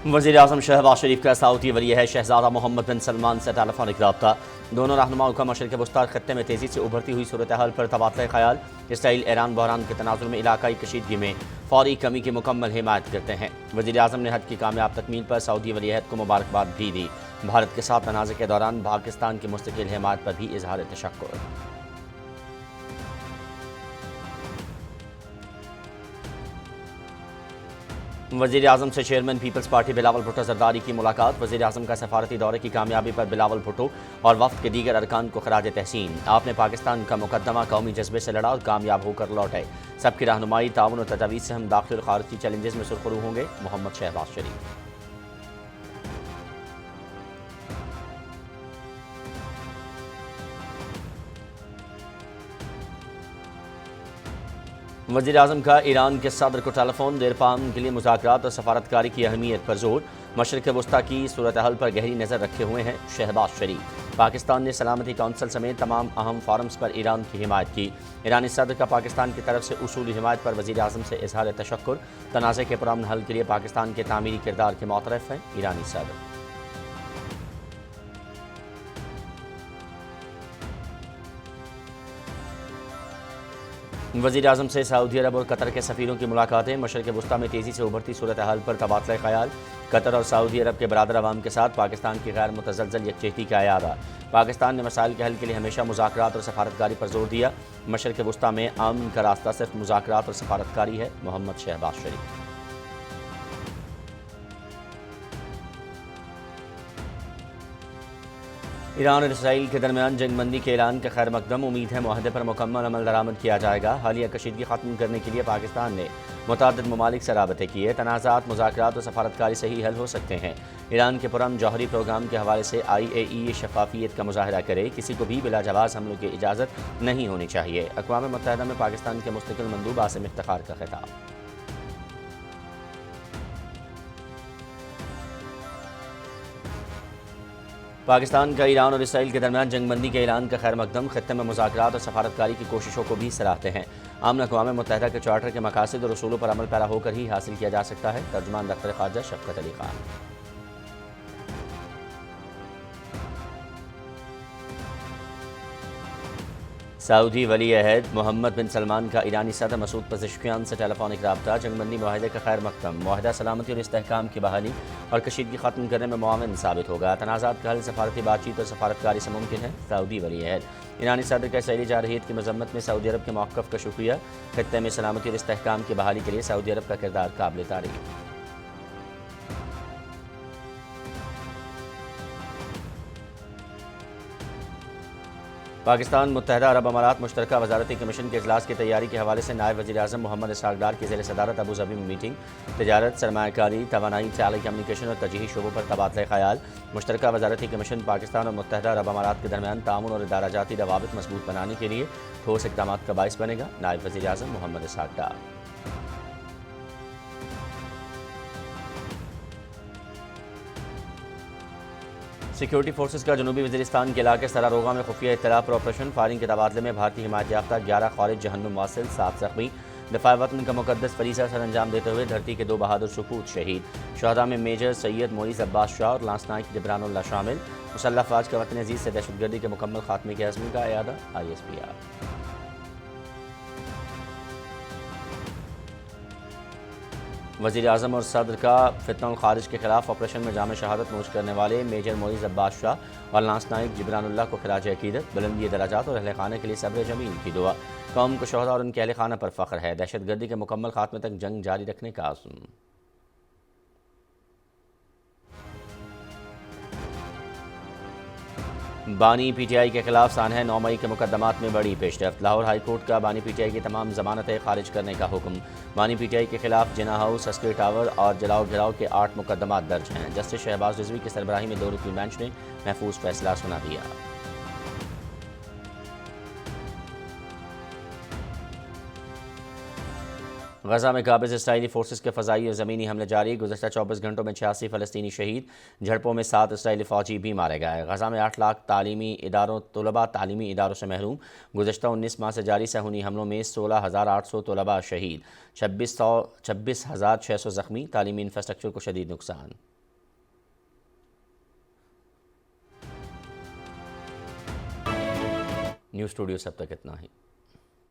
वज़ीर आज़म शहबाज शरीफ का सऊदी वली है शहज़ादा मोहम्मद बिन सलमान से टेलीफोनिक रब्ता। दोनों रहनुमाओं का मशरिक़ वस्ती ख़त्ते में तेज़ी से उभरती हुई सूरत हाल पर तबादला ख़याल। इसराइल ईरान बहरान के तनाज़ुर में इलाकाई कशीदगी में फ़ौरी कमी की मुकम्मल हिमायत करते हैं। वज़ीर आज़म ने हज की कामयाब तकमील पर सऊदी वलीअहद को मुबारकबाद भी दी। भारत के साथ तनाज़े के दौरान पाकिस्तान की मुस्तकिल हिमायत पर भी इज़हार तशक्कुर। वज़ीर आज़म से चेयरमैन पीपल्स पार्टी बिलावल भुट्टो ज़रदारी की मुलाकात। वज़ीर आज़म का सफारती दौरे की कामयाबी पर बिलावल भुट्टो और वफ़द के दीगर अरकान को खराज तहसीन। आपने पाकिस्तान का मुकदमा कौमी जज्बे से लड़ा और कामयाब होकर लौटे। सबकी रहनुमाई ताउन और तजावीज़ से हम दाखिल और खारजी चैलेंजेस में सुरखरू होंगे। मोहम्मद शहबाज शरीफ। वज़ीर आज़म का ईरान के सदर को टेलीफोन। देरपाम के लिए मुज़ाकरात और सफारतकारी की अहमियत पर जोर। मशरिक़ वस्ती की सूरत हाल पर गहरी नज़र रखे हुए हैं शहबाज शरीफ। पाकिस्तान ने सलामती कौंसल समेत तमाम अहम फोरम्स पर ईरान की हिमायत की। ईरानी सदर का पाकिस्तान की तरफ से उसूली हिमायत पर वज़ीर आज़म से इज़हार तशक्कुर। तनाज़े के पुरअमन हल के लिए पाकिस्तान के तामीरी किरदार के मुतरफ़ हैं ईरानी सदर। वज़ीर आज़म से सऊदी अरब और कतर के सफ़ीरों की मुलाकातें। मशरिक़ वस्ती में तेज़ी से उभरती सूरत हाल पर तबादला ख़याल। कतर और सऊदी अरब के बरादर अवाम के साथ पाकिस्तान की गैर मुतज़लज़ल यकजहती का अयादा। पाकिस्तान ने मसाइल के हल के लिए हमेशा मुज़ाकरात और सफारतकारी पर जोर दिया। मशरिक़ वस्ती में अमन का रास्ता सिर्फ मुज़ाकरात और सफारतकारी है। मोहम्मद शहबाज शरीफ। ईरान और इसराइल के दरमियान जंगबंदी के ऐलान का खैर मकदम। उम्मीद है मुआहदे पर मुकम्मल अमल दरामद किया जाएगा। हालिया कशीदगी ख़त्म करने के लिए पाकिस्तान ने मुतअद्दिद ममालिक से राबते किए। तनाज़ात मुज़ाकरात और सफारतकारी से ही हल हो सकते हैं। ईरान के पुरअमन जौहरी प्रोग्राम के हवाले से IAEA शफाफियत का मुजाहरा करे। किसी को भी बिला जवाज़ हमलों की इजाज़त नहीं होनी चाहिए। अक़वाम मुत्तहिदा में पाकिस्तान के मुस्तकिल मंदूब आसिम इफ्तिखार का खिताब। पाकिस्तान का ईरान और इसराइल के दरमियान जंगबंदी के ऐलान का खैर मकदम। खत्ते में मुज़ाकरात और सफारतकारी की कोशिशों को भी सराहते हैं। आमन अक़वाम मुत्तहिदा के चार्टर के मकासद और उसूलों पर अमल पैरा होकर ही हासिल किया जा सकता है। तर्जुमान दफ्तर ख़ारजा शफ़क़त अली ख़ान। सऊदी वली अहद मोहम्मद बिन सलमान का ईरानी सदर मसूद पज़ेश्कियान से टेलीफोनिक रब्ता। जंगबंदी मुआहदे का खैर मकदम। मुआहदा सलामती और इस्तेहकाम की बहाली और कशीदगी ख़त्म करने में मुआविन साबित होगा। तनाज़ात का हल सफारती बातचीत और सफारतकारी से मुमकिन है। सऊदी वली अहद। ईरानी सदर का इसराइली जारहियत की मजम्मत में सऊदी अरब के मौक़िफ़ का शुक्रिया। खित्ते में सलामती और इस्तेहकाम की बहाली के लिए सऊदी अरब का किरदार काबिल तारीफ़। पाकिस्तान मुत्तहिदा अरब अमारात मुश्तरका वज़ारती कमीशन के इजलास की तैयारी के हवाले से नायब वज़ीर आज़म मोहम्मद इसहाक़ डार की ज़ेर सदारत अबू धाबी में मीटिंग। तिजारत, सरमायाकारी, तवानाई, टेली कम्युनिकेशन और तरजीही शोबों पर तबादला ख़याल। मुश्तरका वज़ारती कमीशन पाकिस्तान और मुत्तहिदा अरब अमारात के दरमियान ताउन और इदाराजाती रवाबित मज़बूत बनाने के लिए ठोस इक़दामात का बाइस बनेगा। नायब वज़ीर आज़म मोहम्मद इसहाक़ डार। सिक्योरिटी फोर्सेस का जनूबी वज़ीरिस्तान के इलाके सरारोगा में खुफिया इत्तला पर ऑपरेशन। फायरिंग के तबादले में भारतीय हिमायत याफ्ता 11 ख़ारिज जहन्नुम वासिल, 7 ज़ख्मी। दफ़ा वतन का मुक़द्दस फ़रीज़ा सर अंजाम देते हुए धरती के 2 बहादुर सपूत शहीद। शहदा में मेजर सैयद मोइज़ अब्बास शाह और लांस नाइक जिब्रानुल्लाह शामिल। मुसल्लह फ़ौज का वतन अज़ीज़ से दहशतगर्दी के मुकम्मल खात्मे के अज़्म का अयादा। ISPR। वज़ीर आज़म और सदर का फितनल खारिज के खिलाफ ऑपरेशन में जाम शहादत नोश करने वाले मेजर मोइज़ अब्बास शाह और लांस नाइक जिब्रानुल्लाह को खिराज अक़ीदत। बुलंदी दराजात और अहले खाना के लिए सब्र जमील की दुआ। कौम को शहदा और उनके अहले खाना पर फ़ख्र है। दहशतगर्दी के मुकम्मल खात्मे तक जंग जारी रखने का आज़म। बानी PTI के खिलाफ सानह 9 मई के मुकदमात में बड़ी पेशरफ्त। लाहौर हाई कोर्ट का बानी PTI की तमाम ज़मानतें खारिज करने का हुक्म। बानी PTI के खिलाफ जिना हाउस, अस्करी टावर और जलाओ गिराव के 8 मुकदमात दर्ज हैं। जस्टिस शहबाज रिजवी की सरबराही में 2 रुकनी बेंच ने महफूज फैसला सुना दिया। गजा में काबिज़ इसराइली फोर्सेस के फ़ज़ाई और ज़मीनी हमले जारी। गुज़श्ता 24 घंटों में 86 फ़लस्तीनी शहीद। झड़पों में 7 इसराइली फ़ौजी भी मारे गए। गजा में 8 लाख तलबा तालीमी इदारों से महरूम। गुज़श्ता 19 माह से जारी सहूनी हमलों में 16,800 तलबा शहीद, 26,600 ज़ख्मी। तालीमी इंफ्रास्ट्रक्चर को शदीद नुकसान। نیوز اسٹوڈیو سے اب تک اتنا ہی.